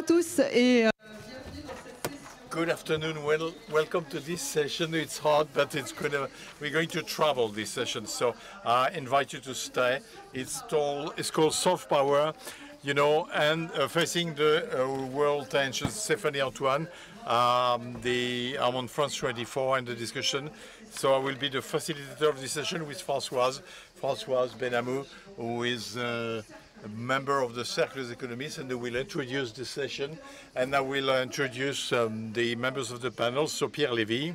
à tous et Good afternoon. Welcome to this session. It's hot, but we're going to travel this session. So I invite you to stay. It's called Soft Power, you know, and facing the world tensions. Stéphanie Antoine, I'm on France 24 and the discussion. So I will be the facilitator of this session with Françoise Benamou, who is a member of the Cercle des Économistes, and they will introduce the session. And I will introduce the members of the panel. So Pierre Levy,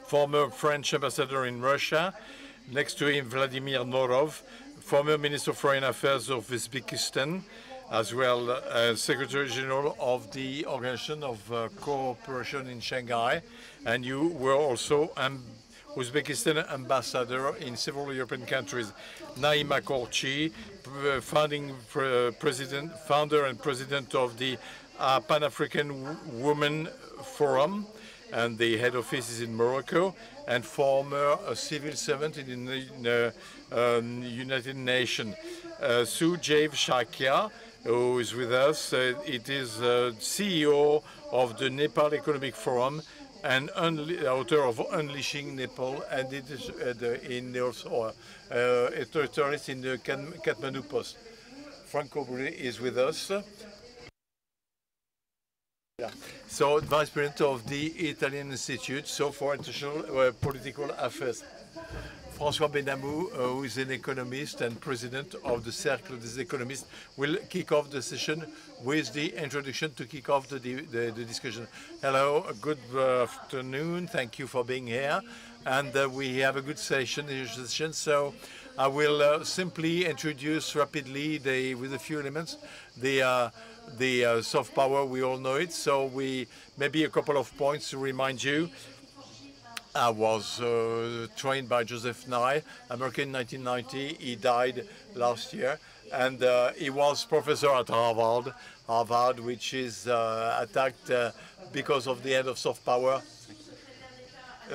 former French ambassador in Russia. Next to him, Vladimir Norov, former Minister of Foreign Affairs of Uzbekistan, as well as Secretary General of the Organization of Cooperation in Shanghai. And you were also Uzbekistan ambassador in several European countries. Naima Korchi, founder and president of the Pan-African Women Forum, and the head office is in Morocco, and former civil servant in the United Nations. Sujeev Shakya, who is with us, it is CEO of the Nepal Economic Forum and author of Unleashing Nepal, and it is also a terrorist in the Kathmandu Post. Franco is with us. Yeah. So, Vice President of the Italian Institute for International Political Affairs. François Benamou, who is an economist and president of the Cercle des Économistes, will kick off the session with the introduction to kick off the discussion. Hello, good afternoon. Thank you for being here. And we have a good session. So I will simply introduce rapidly, with a few elements, the soft power. We all know it. So maybe a couple of points to remind you. I was trained by Joseph Nye, American in 1990. He died last year. And he was professor at Harvard, which is attacked because of the end of soft power.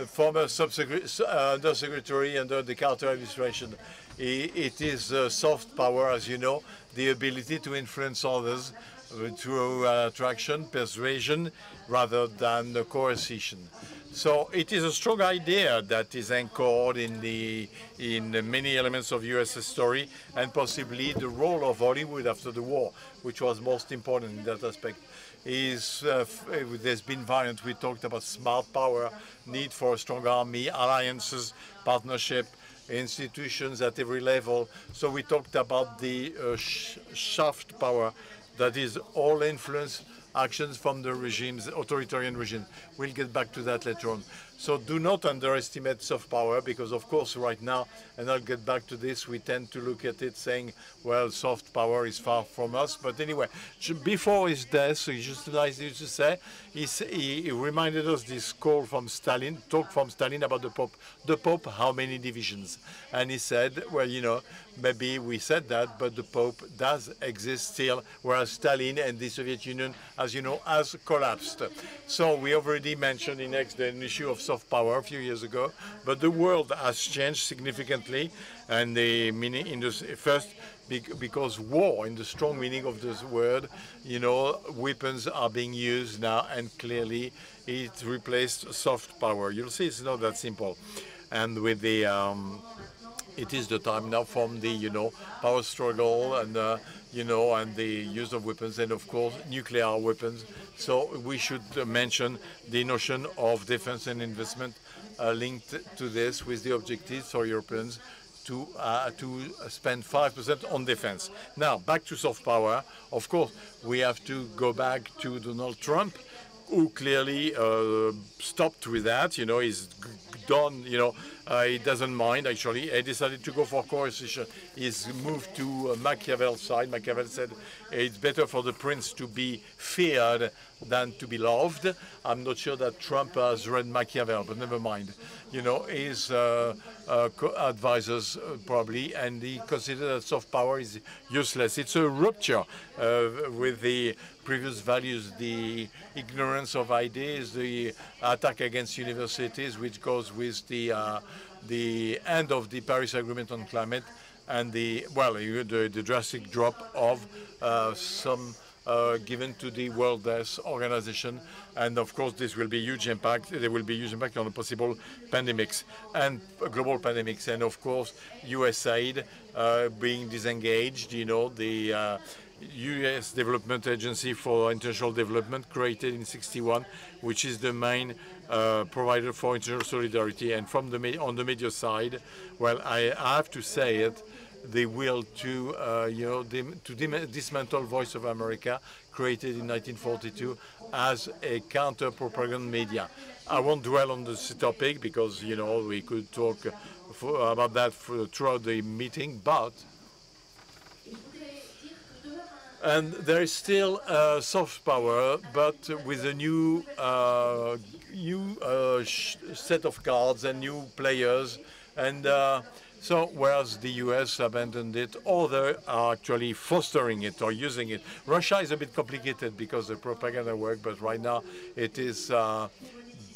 Former undersecretary under the Carter administration. It is soft power, as you know, the ability to influence others through attraction, persuasion, rather than coercion. So it is a strong idea that is anchored in many elements of U.S. history, and possibly the role of Hollywood after the war, which was most important in that aspect. There's been variant. We talked about smart power, need for a strong army, alliances, partnership, institutions at every level. So we talked about the soft power, that is all influence actions from the regimes, authoritarian regimes. We'll get back to that later on. So do not underestimate soft power, because of course right now, and I'll get back to this, we tend to look at it saying, well, soft power is far from us. But anyway, before his death, he just used to say, he reminded us this talk from Stalin about the Pope. The Pope, how many divisions? And he said, well, you know, maybe we said that, but the Pope does exist still, whereas Stalin and the Soviet Union, as you know, has collapsed. So we already mentioned in X the issue of soft power a few years ago, but the world has changed significantly, and the meaning in the first, because war, in the strong meaning of this word, you know, weapons are being used now, and clearly it replaced soft power. You'll see it's not that simple. And with the it is the time now from the, you know, power struggle and, you know, and the use of weapons, and of course nuclear weapons. So we should mention the notion of defense and investment linked to this, with the objectives for Europeans to spend 5% on defense. Now, back to soft power. Of course, we have to go back to Donald Trump, who clearly stopped with that. You know, he's done, you know, he doesn't mind, actually. He decided to go for coercion. He's moved to Machiavel's side. Machiavel said it's better for the prince to be feared than to be loved. I'm not sure that Trump has read Machiavel, but never mind. You know, his advisors probably, and he considered that soft power is useless. It's a rupture with the previous values, the ignorance of ideas, the attack against universities, which goes with the end of the Paris Agreement on climate, and the drastic drop of some given to the World Health Organization. And of course, this will be huge impact. There will be huge impact on the possible pandemics and global pandemics. And of course, USAID being disengaged, you know, the U.S. Development Agency for International Development, created in '61, which is the main provider for international solidarity. And from on the media side, well, I have to say it, the will to, you know, dismantle Voice of America, created in 1942 as a counter-propaganda media. I won't dwell on this topic because, you know, we could talk about that throughout the meeting, but and there is still soft power, but with a new set of cards and new players. And so whereas the US abandoned it, others are actually fostering it or using it. Russia is a bit complicated because the propaganda work, but right now it is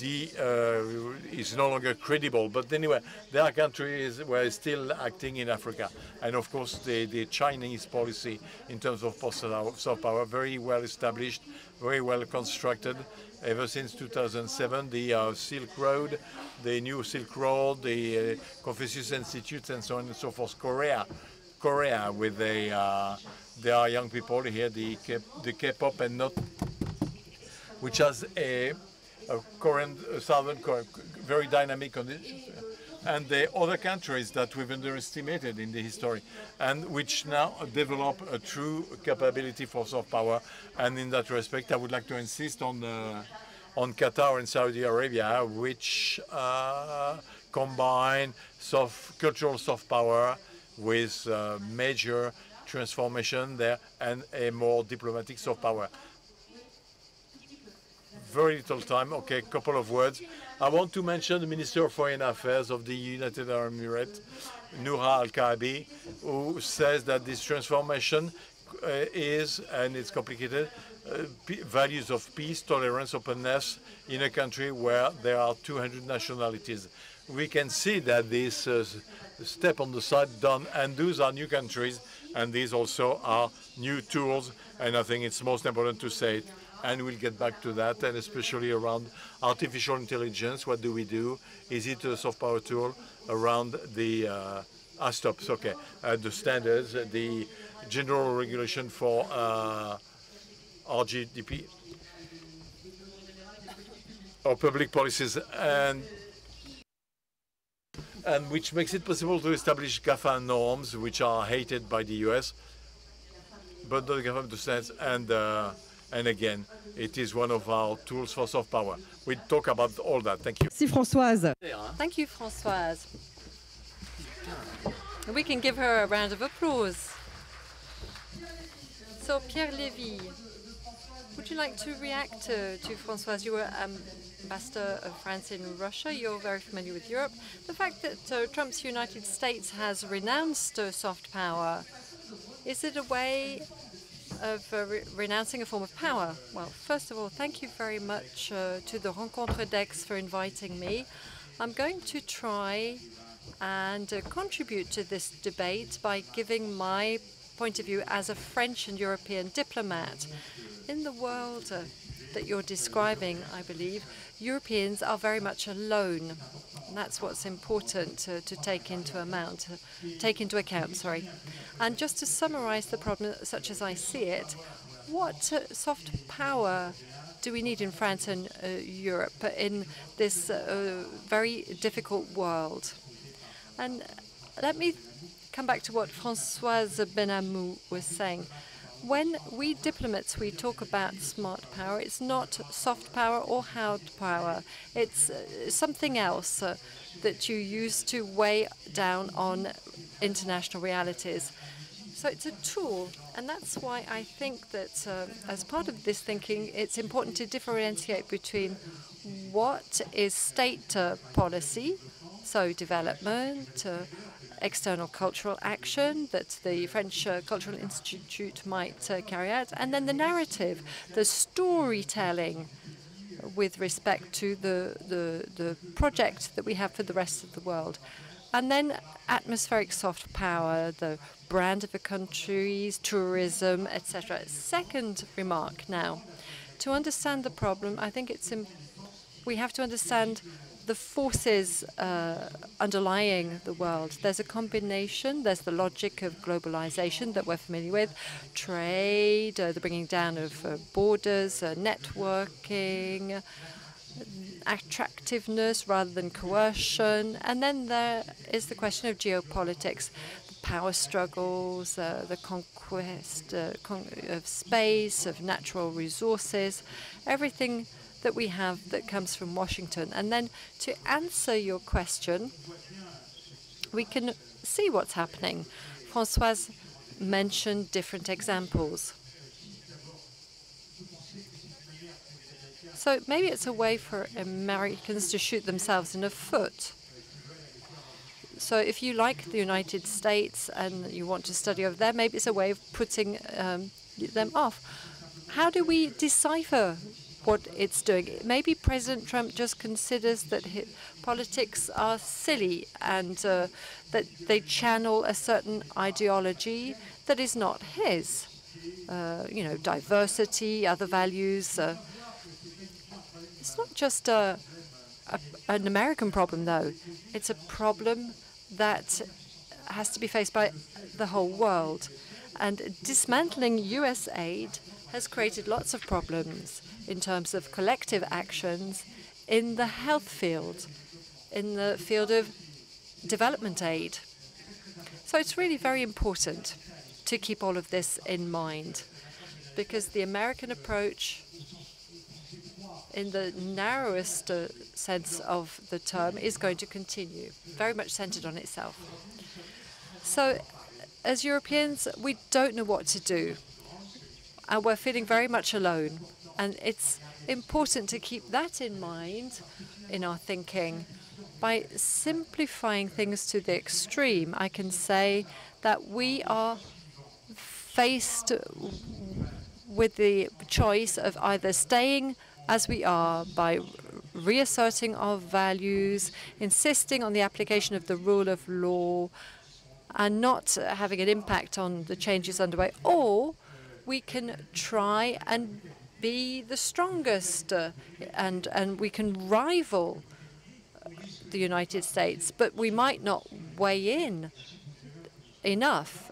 is no longer credible. But anyway, there are countries where it's still acting in Africa. And of course, the Chinese policy in terms of soft power, very well established, very well constructed. Ever since 2007, the Silk Road, the new Silk Road, the Confucius Institute, and so on and so forth. Korea, with there are young people here, the K-pop, and not, which has a Korean, Southern Korea, very dynamic conditions, and the other countries that we've underestimated in the history, and which now develop a true capability for soft power. And in that respect, I would like to insist on Qatar and Saudi Arabia, which combine cultural soft power with major transformation there and a more diplomatic soft power. Very little time. Okay, a couple of words. I want to mention the Minister of Foreign Affairs of the United Arab Emirates, Noura Al-Kaabi, who says that this transformation is, and it's complicated, values of peace, tolerance, openness in a country where there are 200 nationalities. We can see that this step on the side done, and those are new countries, and these also are new tools, and I think it's most important to say it. And we'll get back to that, and especially around artificial intelligence. What do we do? Is it a soft power tool around the stops? Okay, the standards, the general regulation for RGDP or public policies, and which makes it possible to establish GAFA norms, which are hated by the US, but not the GAFA understands. And again, it is one of our tools for soft power. We talk about all that. Thank you. Merci, Françoise. Thank you, Françoise. We can give her a round of applause. So, Pierre Levy, would you like to react to Françoise? You were ambassador of France in Russia. You're very familiar with Europe. The fact that Trump's United States has renounced soft power, is it a way of renouncing a form of power? Well, first of all, thank you very much to the Rencontre d'Aix for inviting me. I'm going to try and contribute to this debate by giving my point of view as a French and European diplomat. In the world that you're describing, I believe, Europeans are very much alone. And that's what's important to take into account. Sorry. And just to summarize the problem, such as I see it, what soft power do we need in France and Europe in this very difficult world? And let me come back to what Françoise Benamou was saying. When we diplomats, we talk about smart power, it's not soft power or hard power. It's something else that you use to weigh down on international realities. So it's a tool, and that's why I think that as part of this thinking, it's important to differentiate between what is state policy, so development, external cultural action that the French Cultural Institute might carry out, and then the narrative, the storytelling with respect to the project that we have for the rest of the world. And then atmospheric soft power, the brand of the countries, tourism, etc. Second remark now. To understand the problem, I think we have to understand the forces underlying the world. There's a combination. There's the logic of globalization that we're familiar with, trade, the bringing down of borders, networking, attractiveness rather than coercion. And then there is the question of geopolitics, the power struggles, the conquest of space, of natural resources, everything that we have that comes from Washington. And then to answer your question, we can see what's happening. Françoise mentioned different examples. So maybe it's a way for Americans to shoot themselves in the foot. So if you like the United States and you want to study over there, maybe it's a way of putting them off. How do we decipher what it's doing? Maybe President Trump just considers that politics are silly and that they channel a certain ideology that is not his. You know, diversity, other values. It's not just an American problem, though. It's a problem that has to be faced by the whole world. And dismantling US aid has created lots of problems in terms of collective actions in the health field, in the field of development aid. So it's really very important to keep all of this in mind, because the American approach, in the narrowest sense of the term, is going to continue, very much centered on itself. So as Europeans, we don't know what to do, and we're feeling very much alone. And it's important to keep that in mind in our thinking. By simplifying things to the extreme, I can say that we are faced with the choice of either staying as we are by reasserting our values, insisting on the application of the rule of law, and not having an impact on the changes underway, or we can try and be the strongest and we can rival the United States, but we might not weigh in enough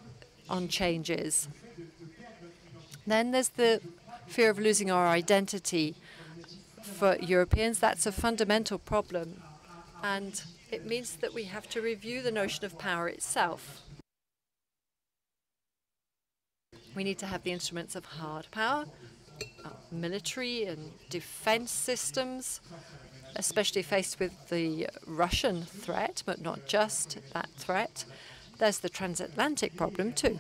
on changes. Then there's the fear of losing our identity. For Europeans, that's a fundamental problem, and it means that we have to review the notion of power itself. We need to have the instruments of hard power, military and defense systems, especially faced with the Russian threat, but not just that threat. There's the transatlantic problem too.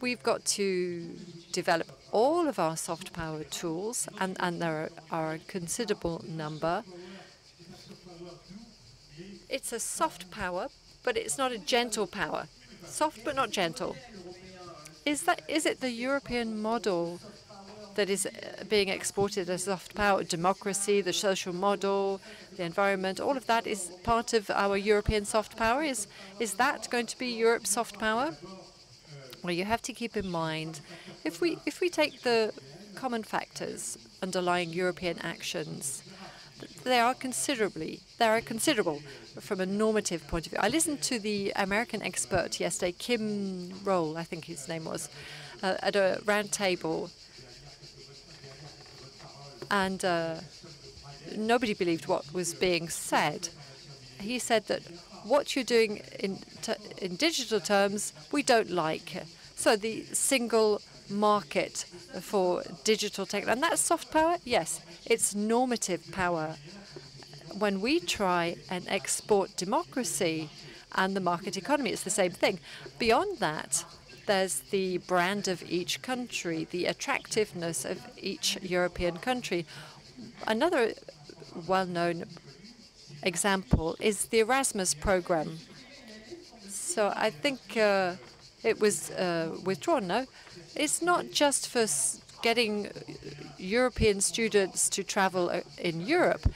We've got to develop all of our soft power tools, and there are a considerable number. It's a soft power, but it's not a gentle power. Soft but not gentle. Is it the European model that is being exported as soft power? Democracy, the social model, the environment, all of that is part of our European soft power. Is that going to be Europe's soft power? Well, you have to keep in mind, if we take the common factors underlying European actions, they are considerable from a normative point of view. I listened to the American expert yesterday, Kim Roll, I think his name was, at a round table, and nobody believed what was being said. He said that what you're doing in digital terms, we don't like. So the single market for digital tech, and that's soft power? Yes, it's normative power. When we try and export democracy and the market economy, it's the same thing. Beyond that, there's the brand of each country, the attractiveness of each European country. Another well-known example is the Erasmus program. So I think it was withdrawn, no? It's not just for getting European students to travel in Europe.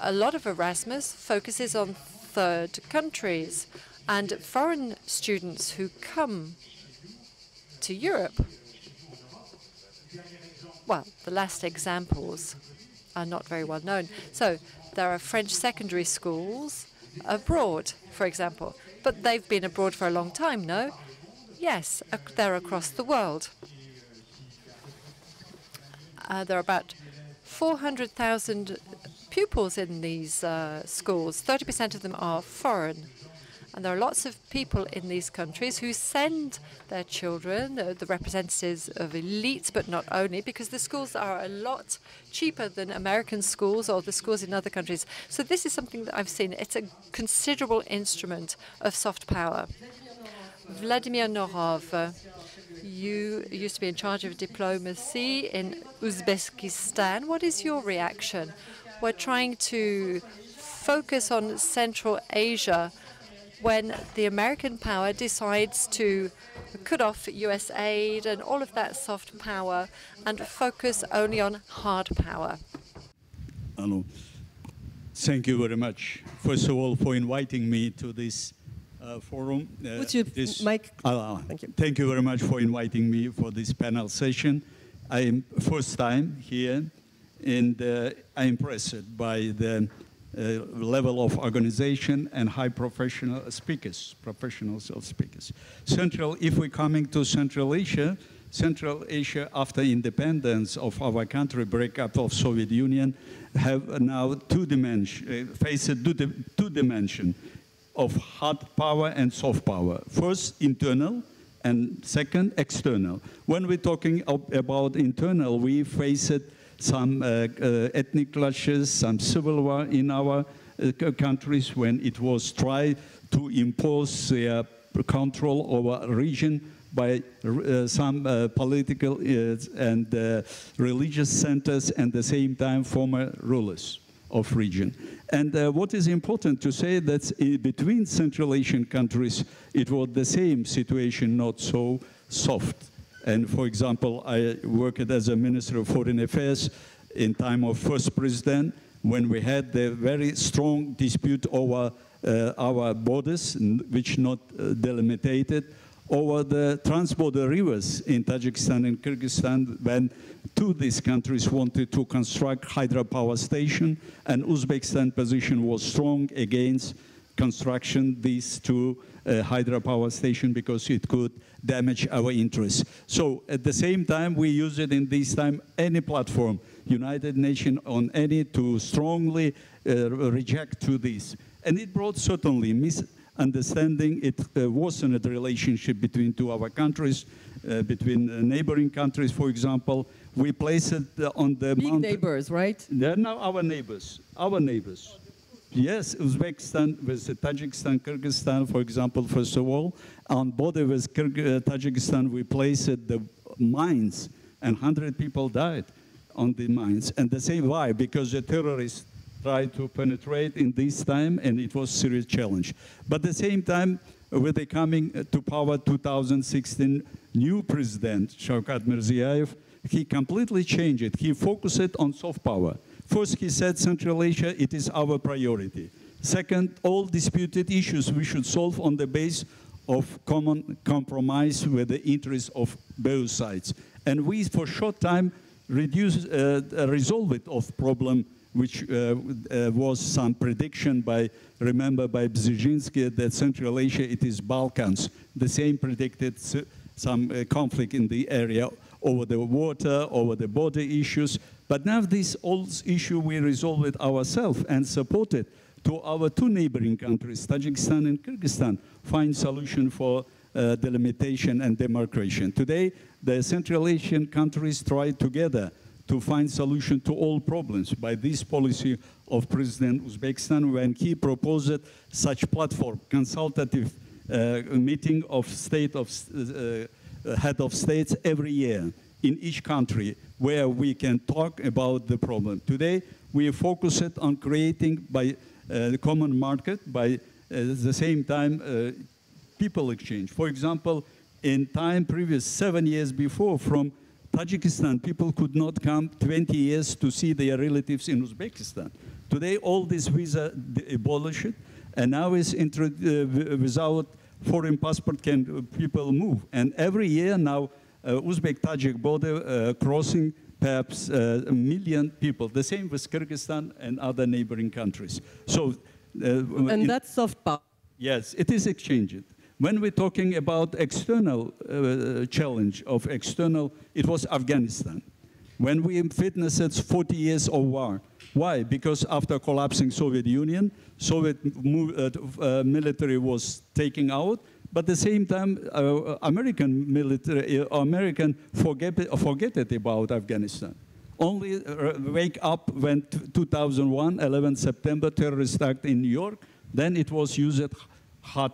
a lot of Erasmus focuses on third countries, and foreign students who come to Europe, well, the last examples are not very well known. So there are French secondary schools abroad, for example, but they've been abroad for a long time, no? Yes, they're across the world. There are about 400,000 pupils in these schools. 30% of them are foreign. And there are lots of people in these countries who send their children, the representatives of elites, but not only, because the schools are a lot cheaper than American schools or the schools in other countries. So this is something that I've seen. It's a considerable instrument of soft power. Vladimir Norov, you used to be in charge of diplomacy in Uzbekistan. What is your reaction? We're trying to focus on Central Asia when the American power decides to cut off US aid and all of that soft power and focus only on hard power. Hello. Thank you very much, first of all, for inviting me to this forum. Would you mic? Thank you. Thank you very much for inviting me for this panel session. I'm first time here, and I'm impressed by the level of organization and high professional speakers. If we're coming to Central Asia after independence of our country, breakup of Soviet Union, have now two dimensions of hard power and soft power. First, internal, and second, external. When we're talking about internal, we faced some ethnic clashes, some civil war in our countries when it was tried to impose their control over a region by some political and religious centers, and at the same time former rulers of region. And what is important to say that between Central Asian countries, it was the same situation, not so soft. And for example, I worked as a Minister of Foreign Affairs in time of first president, when we had the very strong dispute over our borders, which not delimited, over the transborder rivers in Tajikistan and Kyrgyzstan, when these countries wanted to construct hydropower station, and Uzbekistan position was strong against construction these two hydropower station because it could damage our interests. So at the same time, we use it in this time, any platform, United Nations on any, to strongly reject to this. And it brought certainly misunderstanding. It worsened the relationship between our countries, between neighboring countries, for example. We place it on the big neighbors, right? They're now our neighbors, Yes, Uzbekistan with Tajikistan, Kyrgyzstan, for example, first of all. On border with Tajikistan, we placed the mines, and 100 people died on the mines. And the same why? Because the terrorists tried to penetrate in this time, and it was a serious challenge. But at the same time, with the coming to power 2016 new president, Shavkat Mirziyoyev, he completely changed it. He focused on soft power. First, he said Central Asia, it is our priority. Second, all disputed issues we should solve on the basis of common compromise with the interests of both sides. And we, for short time, resolve it of problem, which was some prediction by, remember, by Brzezinski that Central Asia, it is Balkans. The same predicted some conflict in the area over the water, over the border issues. But now this old issue, we resolve it ourselves and support it to our two neighboring countries, Tajikistan and Kyrgyzstan, find solution for delimitation and demarcation. Today, the Central Asian countries try together to find solution to all problems by this policy of President Uzbekistan when he proposed such platform, consultative meeting of head of states every year in each country where we can talk about the problem. Today, we focus it on creating by the common market, by the same time people exchange. For example, in time previous 7 years before, from Tajikistan, people could not come 20 years to see their relatives in Uzbekistan. Today, all this visa abolished, and now is without foreign passport can people move. And every year now, Uzbek-Tajik border crossing perhaps 1 million people. The same with Kyrgyzstan and other neighboring countries. So, and that's soft power. Yes, it is exchanged. When we're talking about external challenge of external, it was Afghanistan. When we witnessed 40 years of war. Why? Because after collapsing Soviet Union, Soviet military was taken out, but at the same time, American military, American forget it about Afghanistan. Only wake up when 2001, 11 September, terrorist act in New York, then it was used hard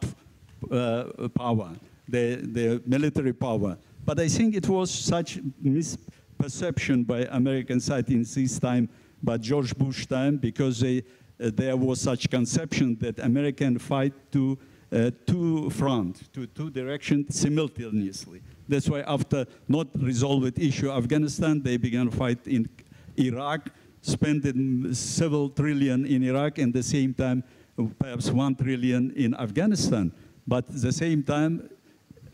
power, the military power. But I think it was such misperception by American side in this time, by George Bush time, because there was such conception that American fight to two fronts, to two directions simultaneously. That's why after not resolved issue Afghanistan, they began fight in Iraq, spending several trillion in Iraq, and at the same time, perhaps 1 trillion in Afghanistan. But at the same time,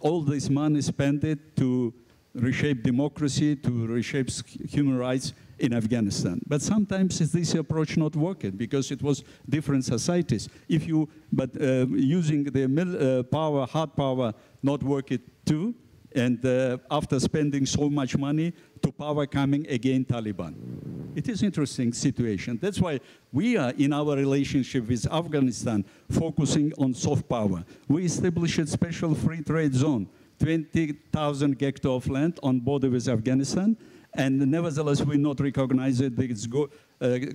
all this money spent to reshape democracy, to reshape human rights in Afghanistan. But sometimes this approach not working because it was different societies. Using the power, hard power, not working too, and after spending so much money, to power coming again Taliban. It is interesting situation. That's why we are in our relationship with Afghanistan focusing on soft power. We established a special free trade zone, 20,000 hectares of land on border with Afghanistan, and nevertheless we not recognize it as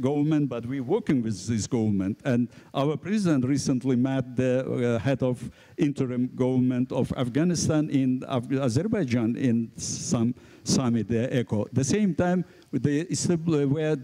government, but we're working with this government. And our president recently met the head of interim government of Afghanistan in Azerbaijan in some summit, the ECHO. At the same time, where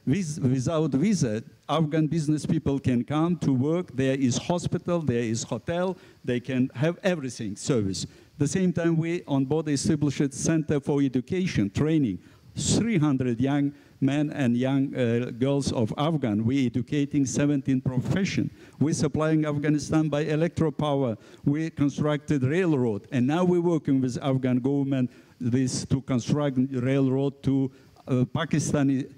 without visa, Afghan business people can come to work. There is hospital, there is hotel, they can have everything, service. At the same time, we on board established a center for education, training, 300 young men and young girls of Afghan. We're educating 17 professions. We're supplying Afghanistan by electro power. We constructed railroad, and now we're working with Afghan government to construct railroad to Pakistani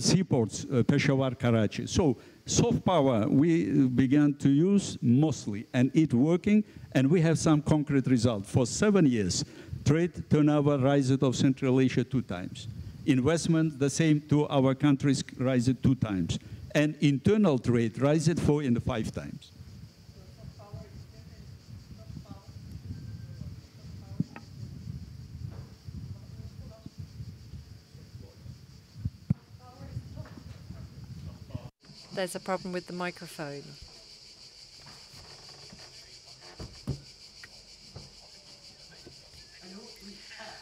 seaports, Peshawar, Karachi. So soft power we began to use mostly, and it working, and we have some concrete result. For 7 years, trade turnover rised of Central Asia 2 times. Investment, the same to our countries, rised 2 times. And internal trade rised 4 and 5 times. There's a problem with the microphone.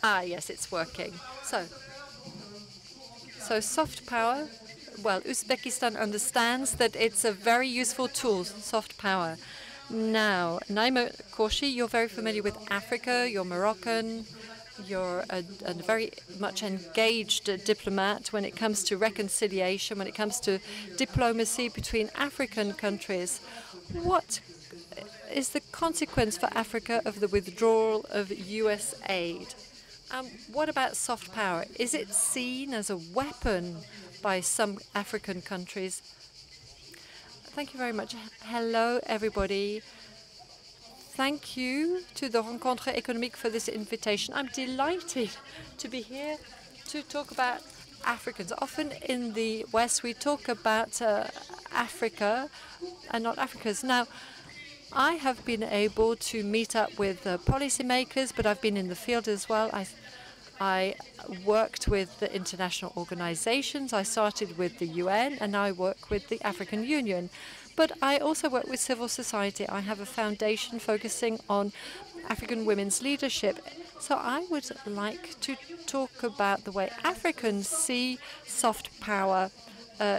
Ah, yes, it's working. So soft power, well, Uzbekistan understands that it's a very useful tool, soft power. Now, Naima, Korchi, you're very familiar with Africa, you're Moroccan, you're a very much engaged diplomat when it comes to reconciliation, when it comes to diplomacy between African countries. What is the consequence for Africa of the withdrawal of US aid? What about soft power? Is it seen as a weapon by some African countries? Thank you very much. Hello, everybody. Thank you to the Rencontre Économique for this invitation. I'm delighted to be here to talk about Africans. Often in the West, we talk about Africa and not Africans. Now, I have been able to meet up with policymakers, but I've been in the field as well. I worked with the international organizations. I started with the UN, and I work with the African Union. But I also work with civil society. I have a foundation focusing on African women's leadership. So I would like to talk about the way Africans see soft power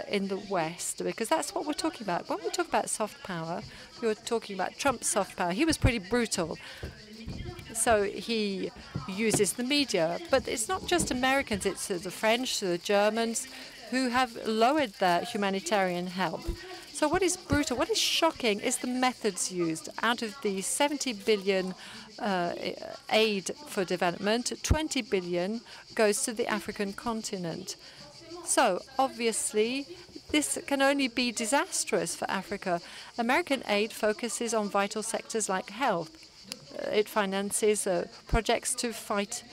in the West, because that's what we're talking about. When we talk about soft power, we were talking about Trump's soft power. He was pretty brutal. So he uses the media. But it's not just Americans. It's the French, the Germans. who have lowered their humanitarian help. So what is brutal, what is shocking is the methods used. Out of the 70 billion aid for development, 20 billion goes to the African continent. So obviously, this can only be disastrous for Africa. American aid focuses on vital sectors like health. It finances projects to fight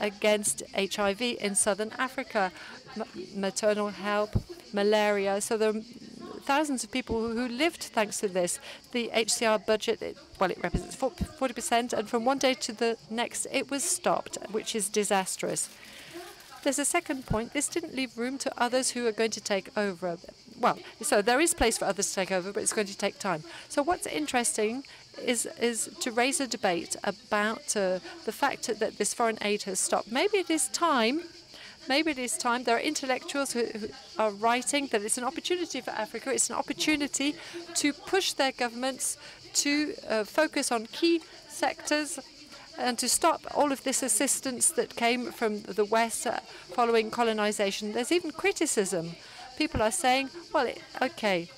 against HIV in southern Africa, maternal help, malaria. So there are thousands of people who lived thanks to this. The HCR budget, it represents 40%, and from one day to the next, it was stopped, which is disastrous. There's a second point. This didn't leave room to others who are going to take over. Well, so there is place for others to take over, but it's going to take time. So what's interesting is to raise a debate about the fact that this foreign aid has stopped. Maybe it is time. Maybe it is time. There are intellectuals who are writing that it's an opportunity for Africa. It's an opportunity to push their governments to focus on key sectors and to stop all of this assistance that came from the West following colonization. There's even criticism. People are saying, well, okay,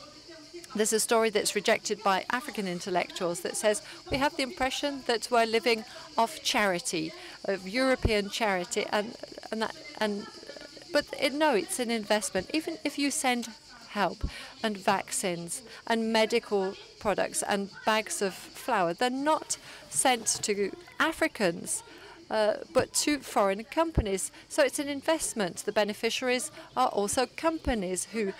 there's a story that's rejected by African intellectuals that says we have the impression that we're living off charity, of European charity, but no, it's an investment. Even if you send help and vaccines and medical products and bags of flour, they're not sent to Africans, but to foreign companies. So it's an investment. The beneficiaries are also companies who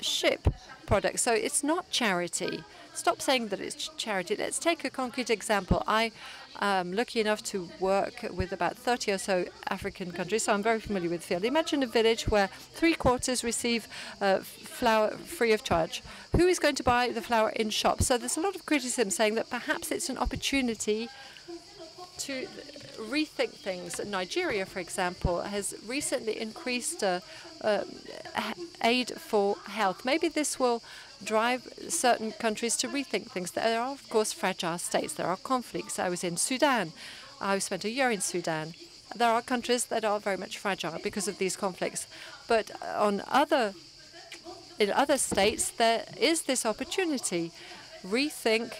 ship products. So it's not charity. Stop saying that it's charity. Let's take a concrete example. I am lucky enough to work with about 30 or so African countries, so I'm very familiar with the field. Imagine a village where 3/4 receive flour free of charge. Who is going to buy the flour in shops? So there's a lot of criticism saying that perhaps it's an opportunity to rethink things. Nigeria, for example, has recently increased aid for health. Maybe this will drive certain countries to rethink things. There are, of course, fragile states. There are conflicts. I was in Sudan. I spent a year in Sudan. There are countries that are very much fragile because of these conflicts. But in other states, there is this opportunity. Rethink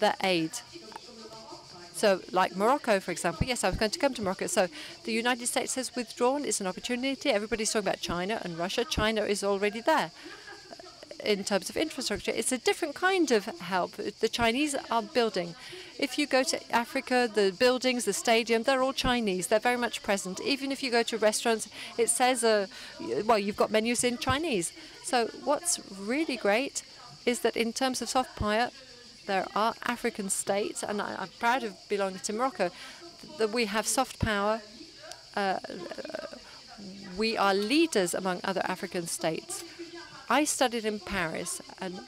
the aid. So like Morocco, for example. Yes, I was going to come to Morocco. So the United States has withdrawn. It's an opportunity. Everybody's talking about China and Russia. China is already there in terms of infrastructure. It's a different kind of help. The Chinese are building. If you go to Africa, the buildings, the stadium, they're all Chinese. They're very much present. Even if you go to restaurants, it says, well, you've got menus in Chinese. So what's really great is that in terms of soft power, there are African states, and I'm proud of belonging to Morocco, that we have soft power. We are leaders among other African states. I studied in Paris, and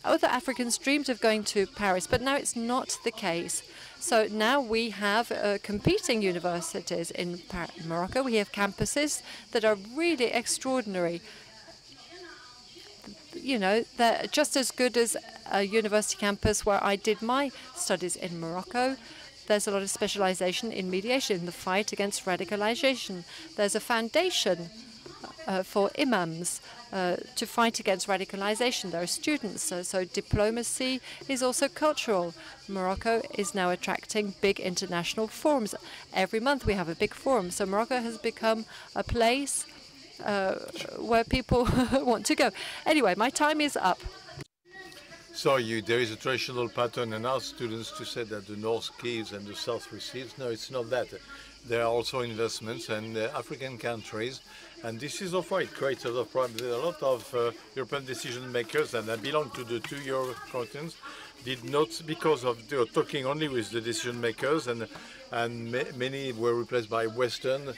other Africans dreamed of going to Paris, but now it's not the case. So now we have competing universities in Morocco. We have campuses that are really extraordinary. You know, they're just as good as a university campus where I did my studies in Morocco. There's a lot of specialization in mediation, in the fight against radicalization. There's a foundation for imams to fight against radicalization. There are students, so diplomacy is also cultural. Morocco is now attracting big international forums. Every month we have a big forum. So Morocco has become a place where people want to go. Anyway, my time is up. So there is a traditional pattern and ask students to say that the North gives and the South receives. No, it's not that. There are also investments and African countries, and this is of why it creates a lot of problems. There are a lot of European decision makers that belong to the 2 Euro continents did not, because of they were talking only with the decision makers, and many were replaced by Western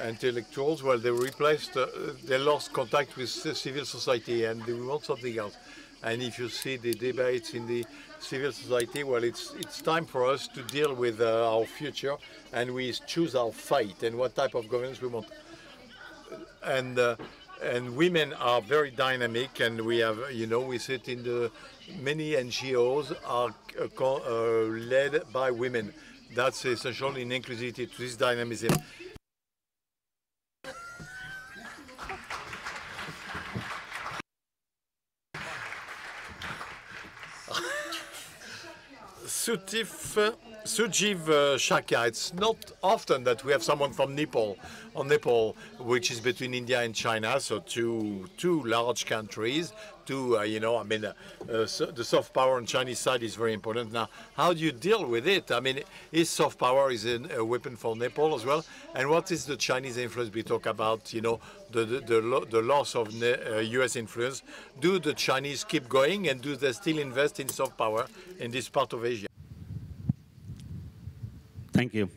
intellectuals. Well, they replaced, they lost contact with civil society, and they want something else. And if you see the debates in the civil society, well, it's time for us to deal with our future, and we choose our fate and what type of governance we want. And women are very dynamic, and we have, you know, we sit in the many NGOs are led by women. That's essential in inclusivity to this dynamism. Sujiv Shaka, it's not often that we have someone from Nepal, which is between India and China, so two large countries. The soft power on Chinese side is very important. Now, how do you deal with it? I mean, is soft power a weapon for Nepal as well? And what is the Chinese influence? We talk about, the loss of U.S. influence. Do the Chinese keep going, and do they still invest in soft power in this part of Asia? Thank you.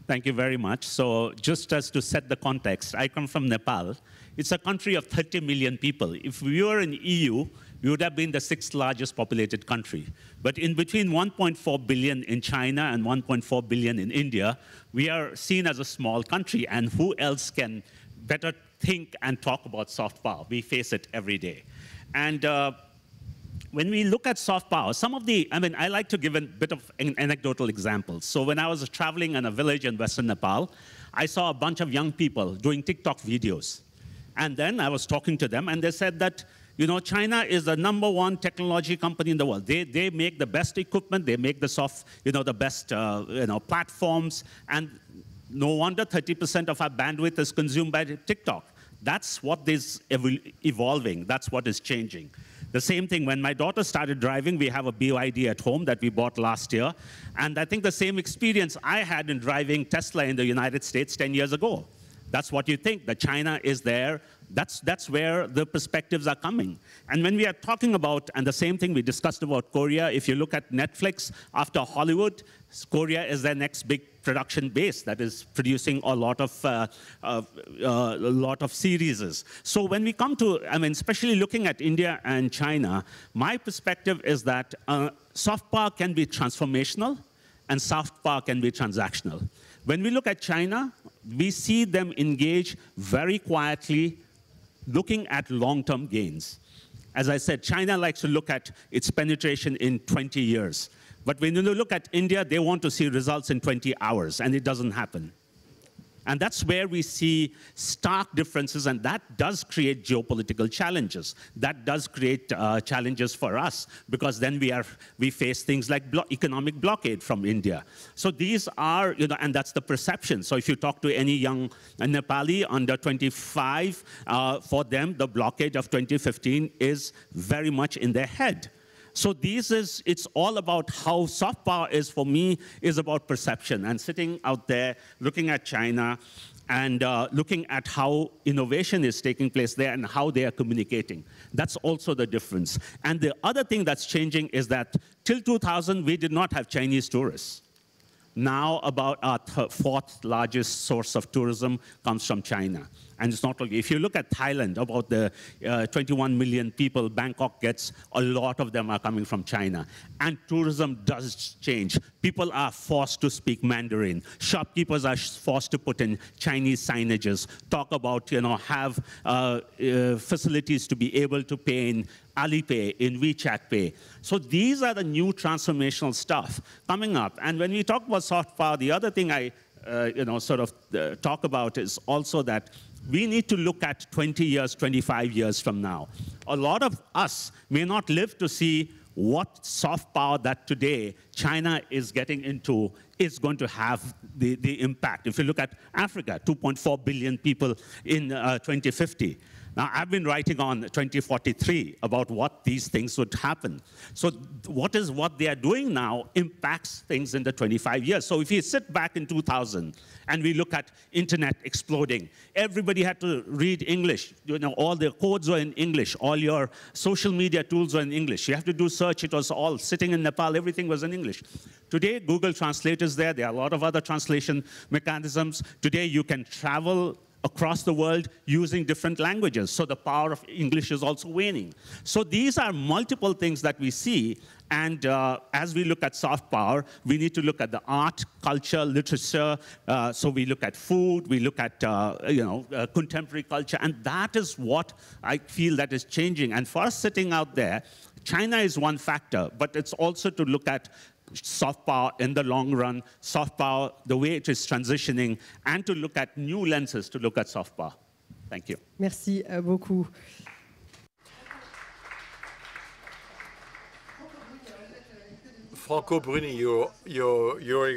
Thank you very much. So just as to set the context, I come from Nepal. It's a country of 30 million people. If we were in EU, we would have been the 6th largest populated country. But in between 1.4 billion in China and 1.4 billion in India, we are seen as a small country. And who else can better think and talk about soft power? We face it every day. And when we look at soft power, I like to give a bit of anecdotal examples. So when I was traveling in a village in Western Nepal, I saw a bunch of young people doing TikTok videos. And then I was talking to them, and they said that, China is the #1 technology company in the world. They make the best equipment, they make the best, platforms, and no wonder 30% of our bandwidth is consumed by TikTok. That's what is evolving. That's what is changing. The same thing, when my daughter started driving, we have a BYD at home that we bought last year. And I think the same experience I had in driving Tesla in the United States 10 years ago. That's what you think, that China is there. That's where the perspectives are coming. And when we are talking about, and the same thing we discussed about Korea, if you look at Netflix, after Hollywood, Korea is their next big production base that is producing a lot of series. So when we come to, especially looking at India and China, my perspective is that soft power can be transformational and soft power can be transactional. When we look at China, we see them engage very quietly, looking at long-term gains. As I said, China likes to look at its penetration in 20 years. But when you look at India, they want to see results in 20 hours, and it doesn't happen. And that's where we see stark differences, and that does create geopolitical challenges. That does create challenges for us, because then we face things like economic blockade from India. So these are, and that's the perception. So if you talk to any young Nepali under 25, for them, the blockade of 2015 is very much in their head. So it's all about how soft power is, for me, is about perception. And sitting out there, looking at China, and looking at how innovation is taking place there and how they are communicating. That's also the difference. And the other thing that's changing is that till 2000, we did not have Chinese tourists. Now about our 4th largest source of tourism comes from China. And it's not only, if you look at Thailand, about the 21 million people Bangkok gets, a lot of them are coming from China. And tourism does change. People are forced to speak Mandarin. Shopkeepers are forced to put in Chinese signages, talk about, have facilities to be able to pay in Alipay, in WeChat Pay. So these are the new transformational stuff coming up. And when we talk about soft power, the other thing I talk about is also that we need to look at 20 years, 25 years from now. A lot of us may not live to see what soft power that today China is getting into is going to have the impact. If you look at Africa, 2.4 billion people in 2050. Now, I've been writing on 2043 about what these things would happen. So what they are doing now impacts things in the 25 years. So if you sit back in 2000 and we look at internet exploding, everybody had to read English. All the codes were in English. All your social media tools were in English. You have to do search. It was all sitting in Nepal. Everything was in English. Today, Google Translate is there. There are a lot of other translation mechanisms. Today, you can travel across the world using different languages. So the power of English is also waning. So these are multiple things that we see. And as we look at soft power, we need to look at the art, culture, literature. So we look at food, we look at contemporary culture. And that is what I feel that is changing. And for us sitting out there, China is one factor, but it's also to look at soft power in the long run, soft power, the way it is transitioning, and to look at new lenses to look at soft power. Thank you. Merci beaucoup. Franco, Bruni, you're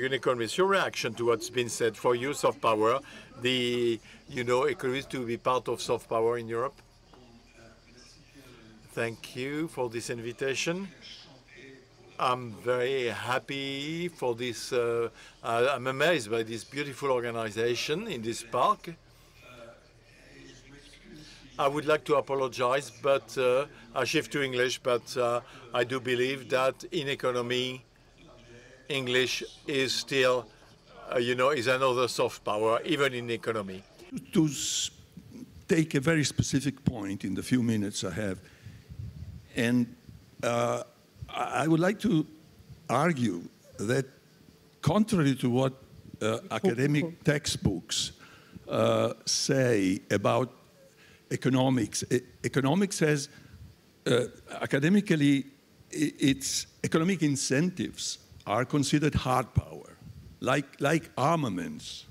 an economist. Your reaction to what's been said for you, soft power, economists to be part of soft power in Europe? Thank you for this invitation. I'm very happy for this. I'm amazed by this beautiful organization in this park. I would like to apologize, but I shift to English, but I do believe that in economy, English is still, is another soft power, even in economy. To take a very specific point in the few minutes I have, and I would like to argue that contrary to what academic textbooks say about economics, economics says academically its economic incentives are considered hard power, like armaments.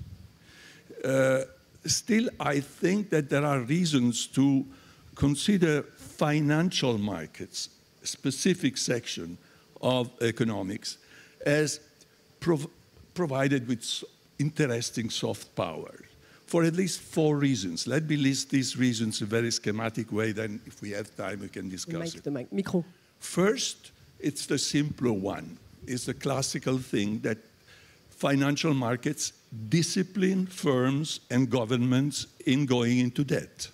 Still, I think that there are reasons to consider financial markets, specific section of economics, as provided with interesting soft power, for at least 4 reasons. Let me list these reasons in a very schematic way, then if we have time we can discuss it. Micro. First, it's the simpler one. It's the classical thing that financial markets discipline firms and governments in going into debt.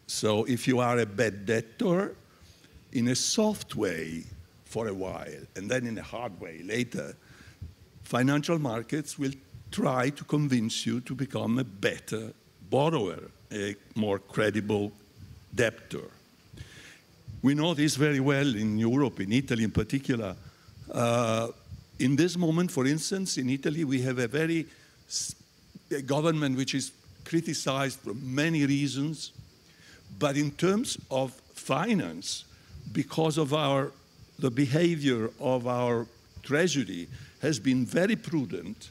So if you are a bad debtor, in a soft way for a while, and then in a hard way later, financial markets will try to convince you to become a better borrower, a more credible debtor. We know this very well in Europe, in Italy in particular. In this moment, for instance, in Italy, we have a government which is criticized for many reasons, but in terms of finance, because of the behavior of our treasury has been very prudent,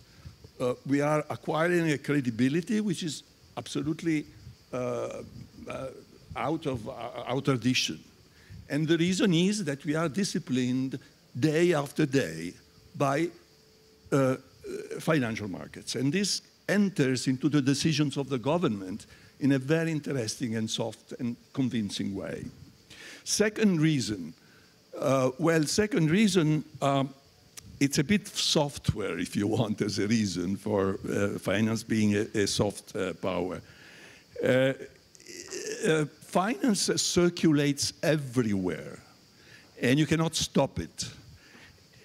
we are acquiring a credibility which is absolutely out of addition. And the reason is that we are disciplined day after day by financial markets. And this enters into the decisions of the government in a very interesting and soft and convincing way. Second reason, it's a bit software, if you want, as a reason for finance being a soft power. Finance circulates everywhere, and you cannot stop it.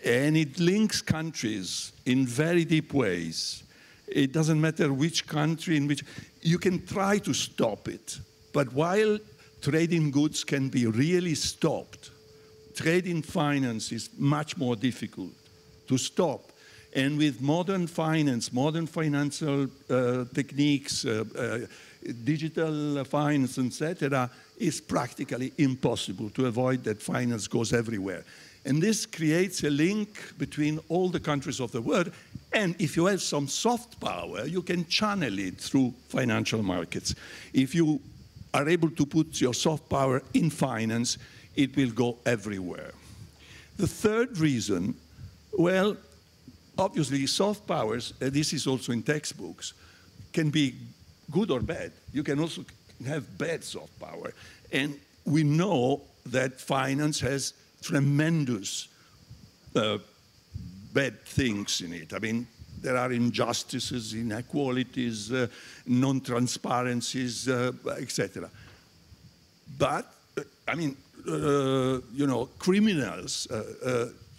And it links countries in very deep ways. It doesn't matter which country, you can try to stop it. But while trade in goods can be really stopped, trade in finance is much more difficult to stop. And with modern finance, modern financial techniques, digital finance, etc., it's practically impossible to avoid that finance goes everywhere. And this creates a link between all the countries of the world. And if you have some soft power, you can channel it through financial markets. If you are able to put your soft power in finance, it will go everywhere. The third reason, well, obviously soft powers, this is also in textbooks, can be good or bad. You can also have bad soft power. And we know that finance has tremendous bad things in it. I mean, there are injustices, inequalities, non-transparencies, etc. But, I mean, criminals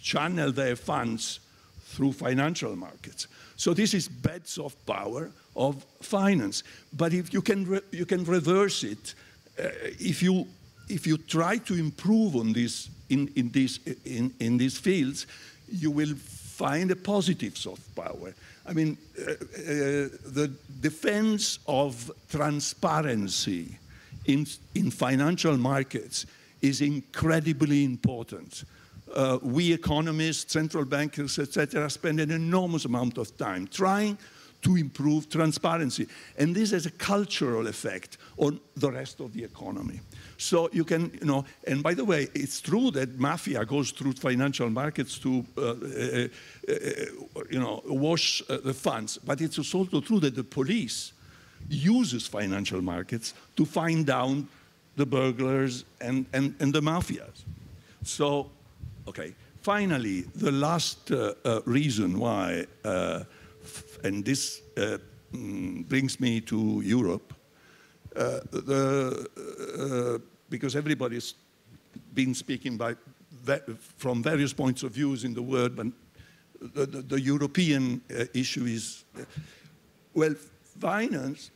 channel their funds through financial markets. So this is bad soft power of finance. But if you can reverse it, if you try to improve on this in these fields, you will find a positive soft power. I mean, the defense of transparency in financial markets is incredibly important. we economists, central bankers, etc., spend an enormous amount of time trying to improve transparency. And this has a cultural effect on the rest of the economy. So you can, and by the way, it's true that mafia goes through financial markets to, wash the funds, but it's also true that the police uses financial markets to find down the burglars and the mafias. So, okay, finally, the last reason why, and this brings me to Europe, because everybody's been speaking from various points of views in the world, but the European issue is, well, finance,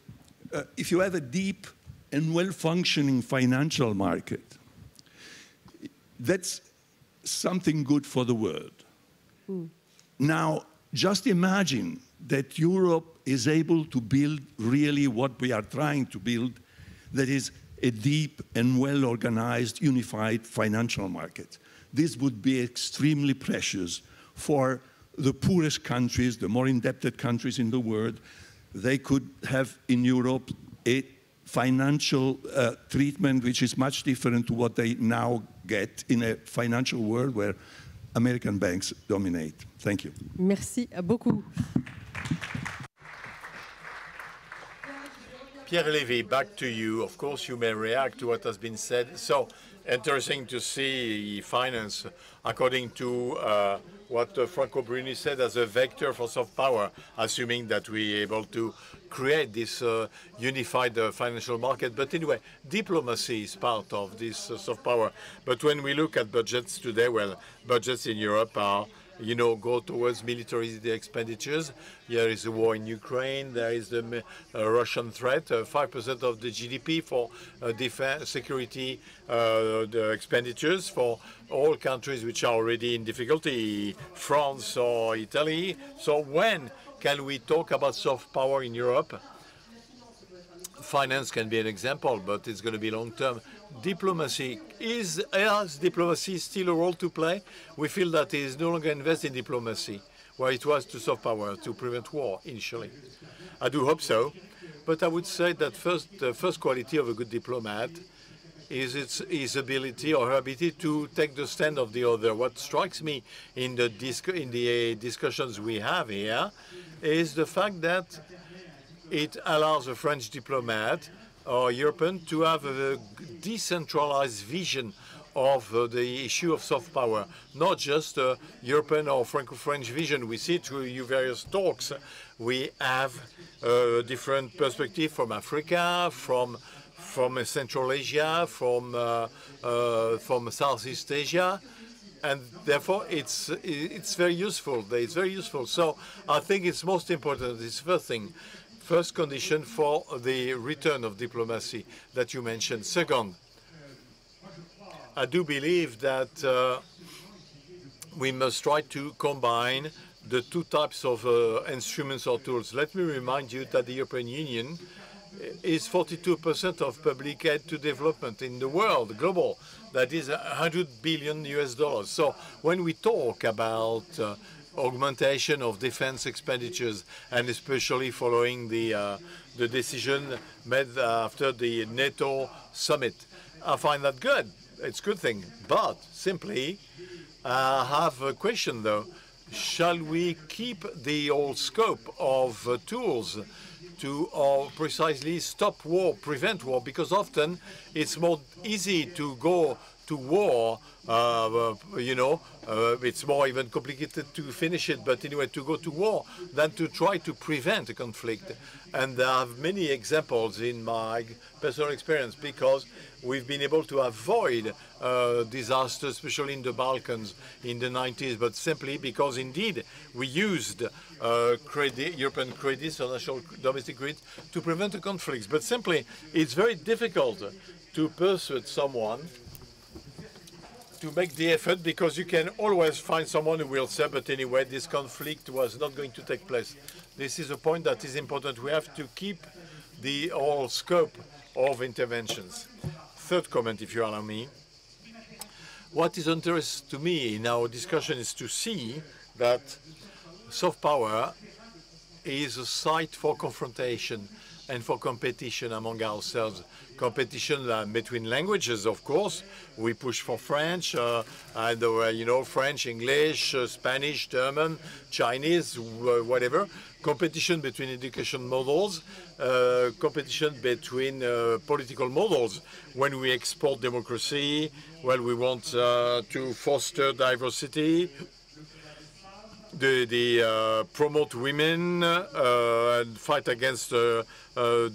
if you have a deep and well-functioning financial market, that's something good for the world. Now, just imagine that Europe is able to build really what we are trying to build, that is a deep and well-organized, unified financial market. This would be extremely precious for the poorest countries, the more indebted countries in the world. They could have in Europe a financial treatment which is much different to what they now get in a financial world where American banks dominate. Thank you. Merci beaucoup. Pierre Levy, back to you. Of course, you may react to what has been said. So, interesting to see finance, according to what Franco Bruni said, as a vector for soft power, assuming that we're able to create this unified financial market. But anyway, diplomacy is part of this soft power. But when we look at budgets today, well, budgets in Europe are, go towards military expenditures. There is a war in Ukraine. There is the Russian threat. 5% of the GDP for defense, security, the expenditures for all countries which are already in difficulty, France or Italy. So when can we talk about soft power in Europe? Finance can be an example, but it's going to be long-term. Diplomacy, has diplomacy still a role to play? We feel that it is no longer invested in diplomacy, where it was to soft power, to prevent war initially. I do hope so, but I would say that the first quality of a good diplomat is his ability or her ability to take the stand of the other. What strikes me in the discussions we have here is the fact that it allows a French diplomat or European to have a decentralized vision of the issue of soft power, not just a European or Franco-French vision. We see through your various talks, we have a different perspective from Africa, from Central Asia, from Southeast Asia, and therefore it's very useful. It's very useful. So I think it's most important. This first thing. First condition for the return of diplomacy that you mentioned. Second, I do believe that we must try to combine the two types of instruments or tools. Let me remind you that the European Union is 42% of public aid to development in the world, global. That is $100 billion US. So when we talk about augmentation of defense expenditures, and especially following the decision made after the NATO summit, I find that good. It's a good thing. But simply, I have a question though. Shall we keep the old scope of tools to precisely stop war, prevent war? Because often it's more easy to go to war, it's more even complicated to finish it, but anyway, to go to war than to try to prevent a conflict. And I have many examples in my personal experience, because we've been able to avoid disasters, especially in the Balkans in the 90s, but simply because indeed we used European credits or national domestic credits to prevent the conflicts. But simply, it's very difficult to persuade someone to make the effort, because you can always find someone who will say, but anyway, this conflict was not going to take place. This is a point that is important. We have to keep the whole scope of interventions. Third comment, if you allow me. what is interesting to me in our discussion is to see that soft power is a site for confrontation and for competition among ourselves. Competition between languages, of course. We push for French, French, English, Spanish, German, Chinese, whatever. Competition between education models, competition between political models. When we export democracy, well, we want to foster diversity, promote women and fight against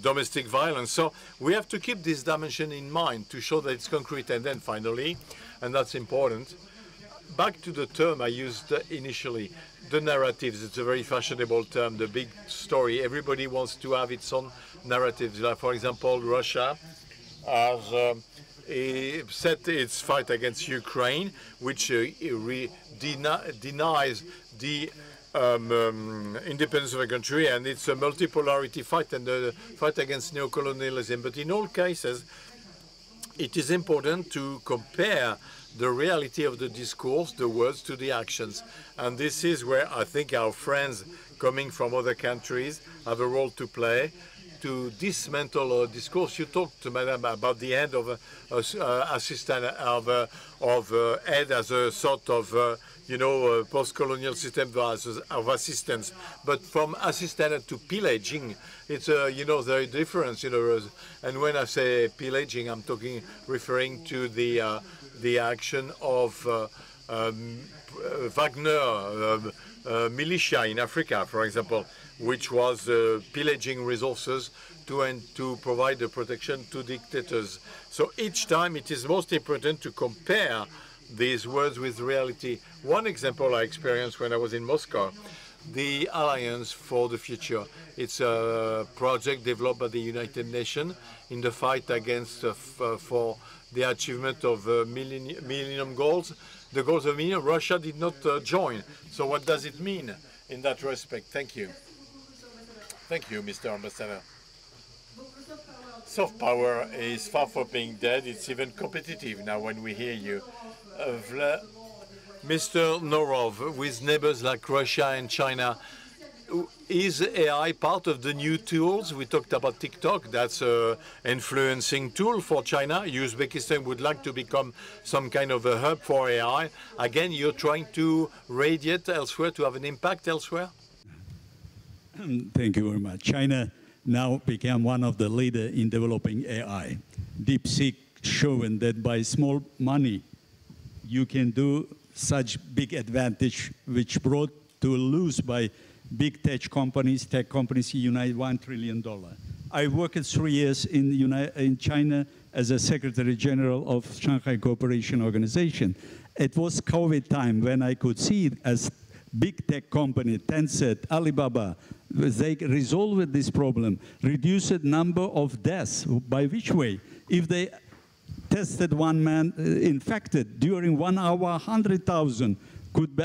domestic violence. So we have to keep this dimension in mind to show that it's concrete. And then finally, and that's important, back to the term I used initially, the narratives. It's a very fashionable term, the big story. Everybody wants to have its own narratives. Like, for example, Russia has set its fight against Ukraine, which denies the independence of a country, and it's a multipolarity fight and a fight against neocolonialism. But in all cases, it is important to compare the reality of the discourse, the words, to the actions. And this is where I think our friends coming from other countries have a role to play, to dismantle a discourse. You talked to Madame about the end of assistant of aid as a sort of post-colonial system of assistance, but from assistance to pillaging, it's there is difference. And when I say pillaging, I'm referring to the action of Wagner militia in Africa, for example, which was pillaging resources to provide the protection to dictators. So each time it is most important to compare these words with reality. One example I experienced when I was in Moscow, the Alliance for the Future. It's a project developed by the United Nations in the fight against for the achievement of millennium goals. The goals of millennium, Russia did not join. So what does it mean in that respect? Thank you. Thank you, Mr. Ambassador. Soft power is far from being dead. It's even competitive now when we hear you. Mr. Norov, with neighbors like Russia and China, is AI part of the new tools? We talked about TikTok. That's an influencing tool for China. Uzbekistan would like to become some kind of a hub for AI. Again, you're trying to radiate elsewhere, to have an impact elsewhere? Thank you very much. China now became one of the leaders in developing AI. DeepSeek showing that by small money, you can do such big advantage, which brought to lose by big tech companies unite $1 trillion. I worked 3 years in China as a Secretary General of Shanghai Cooperation Organization. It was COVID time when I could see as big tech company, Tencent, Alibaba, they resolved this problem, reduced the number of deaths. By which way? If they tested one man infected, during 1 hour, 100,000 could be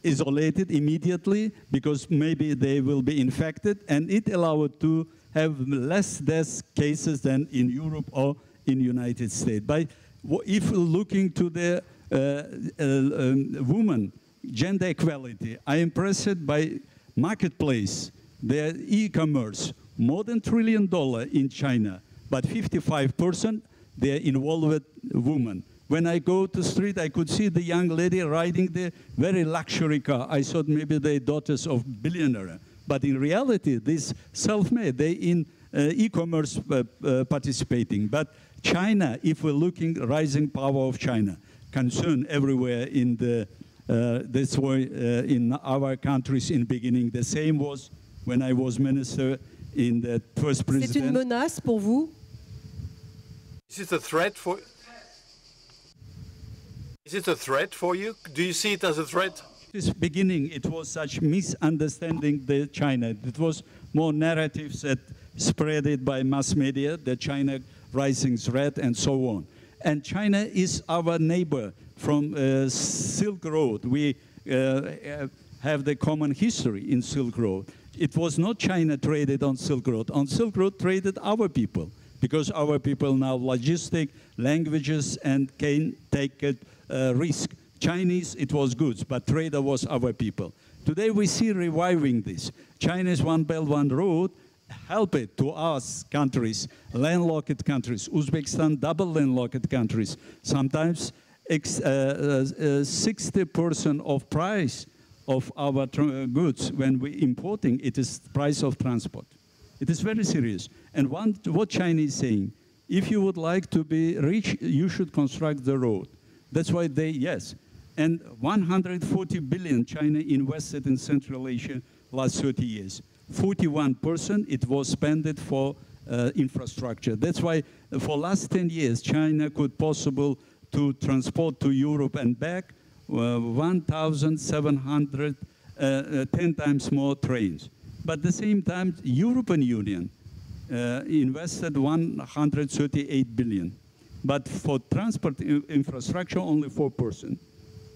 isolated immediately because maybe they will be infected, and it allowed to have less death cases than in Europe or in the United States. But if looking to the women, gender equality, I am impressed by marketplace, their e-commerce, more than $1 trillion in China, but 55% they involved women. When I go to the street, I could see the young lady riding the very luxury car. I thought maybe they're daughters of billionaires. But in reality, this self-made, they in e-commerce participating. But China, if we're looking rising power of China, concern everywhere in the this way in our countries in beginning. The same was when I was minister in the first president. C'est une menace pour vous? Is it a threat for? Is it a threat for you? Do you see it as a threat? This beginning, it was such misunderstanding the China. It was more narratives that spread it by mass media, the China rising threat and so on. And China is our neighbor from Silk Road. We have the common history in Silk Road. It was not China traded on Silk Road. On Silk Road traded our people. because our people now logistic, languages, and can take a risk. Chinese, it was goods, but trader was our people. Today we see reviving this. China's One Belt, One Road help it to us countries, landlocked countries, Uzbekistan, double landlocked countries. Sometimes 60% of price of our goods when we importing, it is price of transport. It is very serious. And what China is saying, if you would like to be rich, you should construct the road. That's why they, yes. And 140 billion China invested in Central Asia last 30 years. 41% it was spent for infrastructure. That's why for last 10 years, China could possible to transport to Europe and back 1,700, 10 times more trains. But at the same time, European Union invested 138 billion. But for transport infrastructure, only 4%.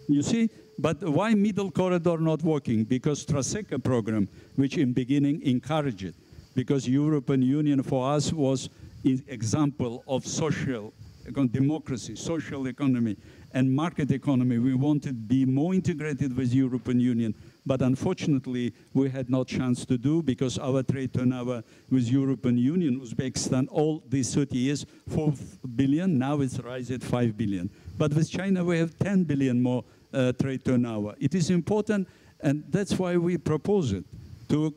You see, but why middle corridor not working? Because Traseka program, which in beginning encouraged it, because European Union for us was an example of social democracy, social economy, and market economy. We wanted to be more integrated with European Union, but unfortunately, we had no chance to do because our trade turnover with European Union, Uzbekistan, all these 30 years, 4 billion, now it's rising at 5 billion. But with China, we have 10 billion more trade turnover. It is important, and that's why we propose it, to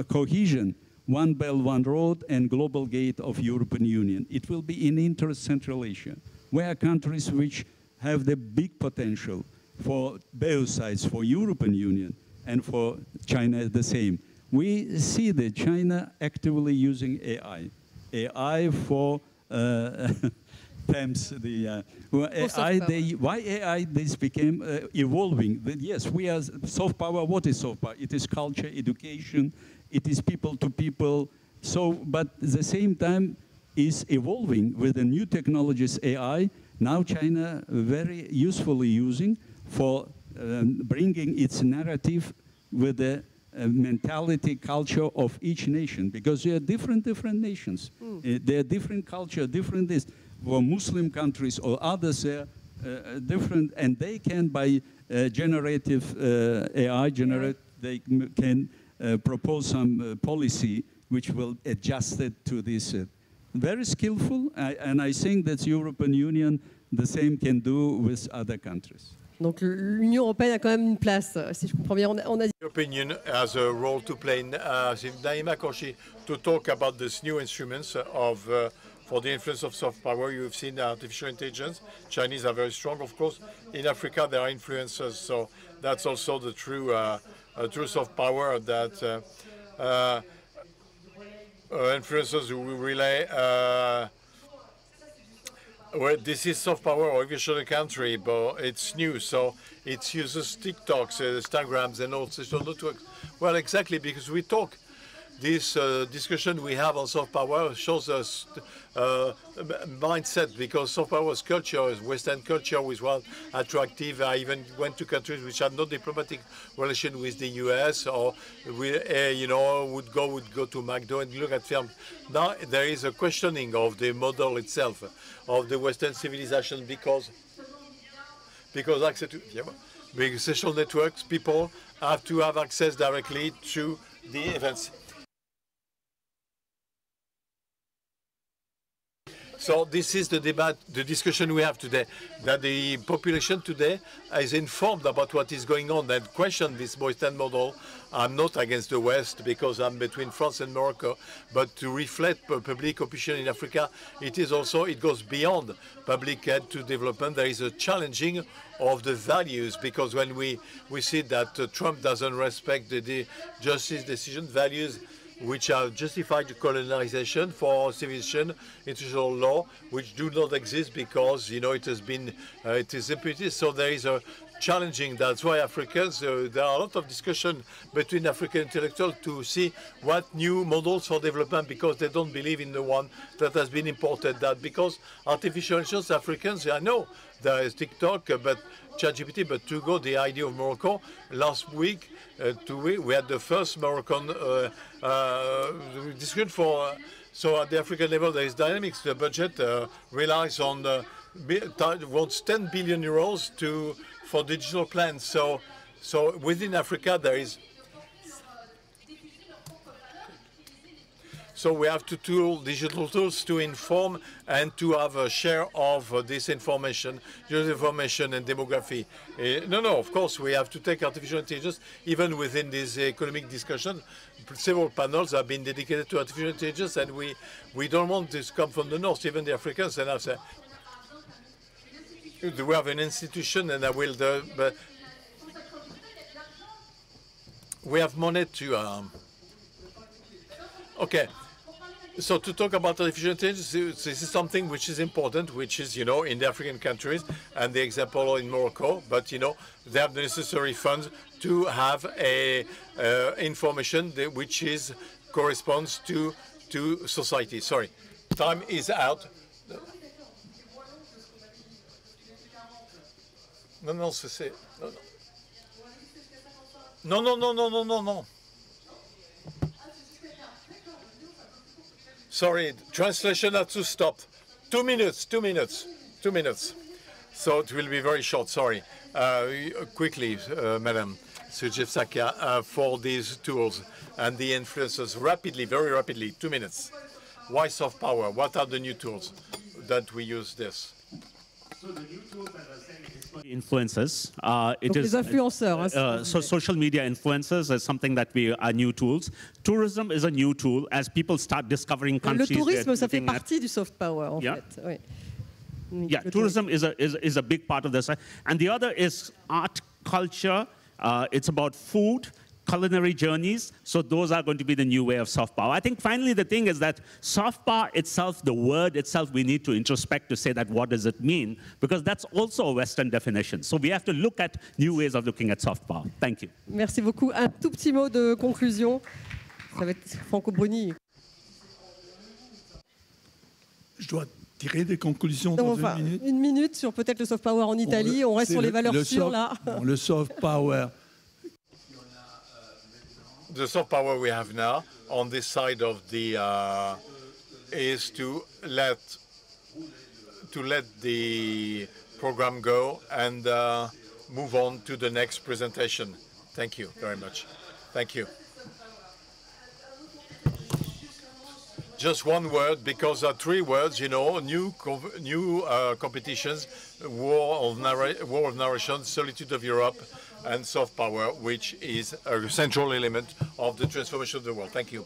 cohesion, One Belt, One Road, and global gate of European Union. It will be in interest Central Asia, where countries which have the big potential for both sides, for European Union and for China the same. We see that China actively using AI. AI for times the AI, why AI this became evolving. Yes, we are soft power. What is soft power? It is culture, education, it is people to people. So, but at the same time is evolving with the new technologies AI. Now China very usefully using for bringing its narrative with the mentality, culture of each nation, because they are different nations. They are different culture, different this. For Muslim countries or others, they are different, and they can, by generative AI, they can propose some policy which will adjust it to this. Very skillful, and I think that European Union the same can do with other countries. Donc l'Union européenne a quand même une place, si je comprends bien. On a... European Union has a role to play. Naima, Korchi, to talk about these new instruments of for the influence of soft power. You've seen artificial intelligence. Chinese are very strong, of course. In Africa, there are influencers, so that's also the true soft power that influencers who relay. Well, this is soft power or official country, but it's new, so it uses TikToks, Instagrams, and all social networks. Well, exactly, because we talk. This discussion we have on soft power shows us mindset, because soft power is culture, Western culture was well attractive. I even went to countries which had no diplomatic relation with the US, or we, you know, would go to McDo and look at films. Now there is a questioning of the model itself, of the Western civilization, because access to social networks, people have to have access directly to the events. So this is the debate, the discussion we have today, that the population today is informed about what is going on and question this Western model. I'm not against the West because I'm between France and Morocco, but to reflect public opinion in Africa, it goes beyond public aid to development. There is a challenging of the values, because when we see that Trump doesn't respect the justice decision values, which are justified colonization for civilization, international law, which do not exist because, you know, it is imputed. So there is a challenging. That's why Africans, there are a lot of discussion between African intellectuals to see what new models for development, because they don't believe in the one that has been imported. That because artificial intelligence, Africans, I know there is TikTok, but ChatGPT, but to go the idea of Morocco, last week, we had the first Moroccan discussion for So at the African level, there is dynamics. The budget relies on wants 10 billion euros for digital plans. So within Africa, there is. So we have to digital tools to inform and to have a share of this information, user information and demography. No, of course, we have to take artificial intelligence, even within this economic discussion. Several panels have been dedicated to artificial intelligence, and we don't want this to come from the north, even the Africans. And I've said, we have an institution, and I will, but we have money to, okay. So to talk about artificial intelligence, this is something which is important, which is, in the African countries and the example in Morocco, but, they have the necessary funds to have a information which corresponds to society. Sorry, time is out. No, c'est... No. Sorry, translation had to stop. 2 minutes. So it will be very short, sorry. Quickly, Madam Sujevsaka, for these tools and the influencers, rapidly, very rapidly, 2 minutes. Why soft power? What are the new tools that we use this? So the new tools that are saying influencers. It is les influenceurs. So social media influencers is something that are new tools. Tourism is a new tool as people start discovering countries. Le tourisme, ça fait partie du soft power, en fait. Oui. Yeah, tourism is a big part of this. And the other is art, culture. It's about food, culinary journeys. So those are going to be the new way of soft power. I think finally the thing is that soft power itself, the word itself, we need to introspect to say that what does it mean? Because that's also a Western definition. So we have to look at new ways of looking at soft power. Thank you. Merci beaucoup. Un tout petit mot de conclusion. Ça va être Franco Bruni. Je dois tirer des conclusions dans une minute. Une minute sur peut-être le soft power en Italie. On reste sur les valeurs sûres là. Le soft power. The soft power we have now on this side of the is to let the program go and move on to the next presentation. Thank you very much. Thank you. Just one word, because 3 words, new competitions, war of narration, solitude of Europe, and soft power, which is a central element of the transformation of the world. Thank you.